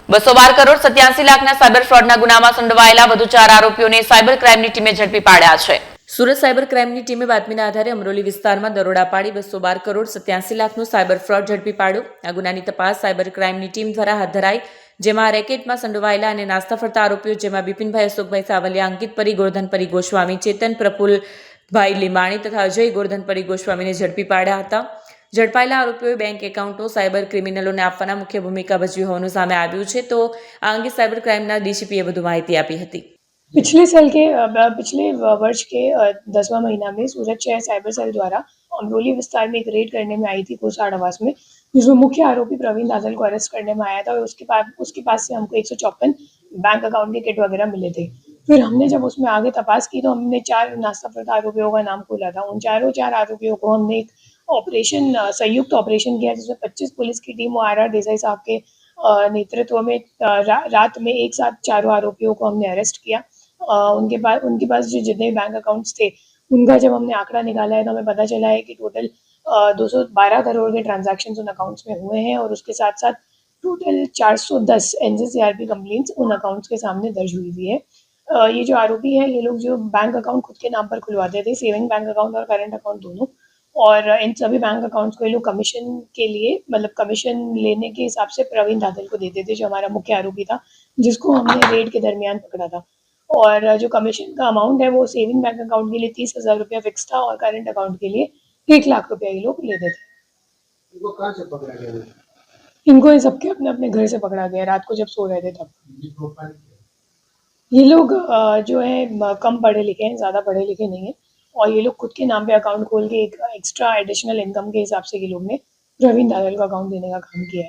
212 કરોડ 87 લાખના સાયબર ફ્રોડના ગુનામાં સંડોવાયેલા વધુ 4 આરોપીઓને સાયબર ક્રાઇમની ટીમે ઝડપી પાડ્યા છે। સુરત સાયબર ક્રાઇમની ટીમે બાતમીના આધારે અમરોલી વિસ્તારમાં દરોડા પાડી 212 કરોડ 87 લાખનું સાયબર ફ્રોડ ઝડપી પાડ્યું। આ ગુનાની તપાસ સાયબર ક્રાઇમની ટીમ દ્વારા હાથ ધરાઈ, જેમાં આ રેકેટમાં સંડોવાયેલા અને નાસ્તા ફરતા આરોપીઓ જેમાં બિપિનભાઈ અશોકભાઈ સાવલિયા, અંકિત પરી ગોરધનપરી ગોસ્વામી, ચેતન પ્રફુલભાઈ લીમાણી તથા અજય ગોરધનપરી ગોસ્વામીને ઝડપી પાડ્યા હતા। ઝડપાયેલા આરોપીઓએ બેંક એકાઉન્ટો સાયબર ક્રિમિનલોને આપવાના મુખ્ય ભૂમિકા ભજવી હોવાનું સામે આવ્યું છે। તો આ અંગે સાયબર ક્રાઇમના ડીસીપીએ વધુ માહિતી આપી હતી। पिछले वर्ष के 10वां महीना में सूरत शहर साइबर सेल द्वारा अमरोली विस्तार में एक रेड करने में आई थी कोसाड़ आवास में, जिसमें मुख्य आरोपी प्रवीण दादल को अरेस्ट करने में आया था और उसके पास से हमको 154 बैंक अकाउंट के किट वगैरह मिले थे। फिर हमने जब उसमें आगे तपास की तो हमने 4 नाश्ता फरता आरोपियों का नाम खोला था। उन चार आरोपियों को हमने एक संयुक्त ऑपरेशन किया, जिसमें 25 पुलिस की टीम और आर देसाई साहब के नेतृत्व में रात में एक साथ चारों आरोपियों को हमने अरेस्ट किया। उनके पास जो जितने बैंक अकाउंट्स थे उनका जब हमने आंकड़ा निकाला है तो हमें पता चला है कि टोटल 212 करोड़ के ट्रांजैक्शंस उन अकाउंट्स में हुए हैं और उसके साथ साथ टोटल 410 एनजेसीआरपी कंप्लेंट्स उन अकाउंट्स के सामने दर्ज हुई हुई है। ये जो आरोपी हैं, ये लोग जो बैंक अकाउंट खुद के नाम पर खुलवाते थे, सेविंग बैंक अकाउंट और करंट अकाउंट दोनों, और इन सभी बैंक अकाउंट्स को ये लोग कमीशन के लिए, मतलब कमीशन लेने के हिसाब से प्रवीण दादल को देते थे, जो हमारा मुख्य आरोपी था, जिसको हमने रेड के दरमियान पकड़ा था। और जो कमीशन का अमाउंट है वो सेविंग बैंक अकाउंट के लिए 30,000 रुपया फिक्स था और करंट अकाउंट के लिए 1 लाख रुपया ये लोग लेते थे। इनको कहाँ से पकड़ा गया? इनको ये सबके अपने अपने घर से पकड़ा गया, रात को जब सो रहे थे तब। ये लोग जो है कम पढ़े लिखे हैं, ज़्यादा पढ़े लिखे नहीं है, और ये लोग खुद के नाम पे अकाउंट खोल के एक एक्स्ट्रा एडिशनल इनकम के हिसाब से ये लोग ने प्रवीण दादल को अकाउंट देने का काम किया है।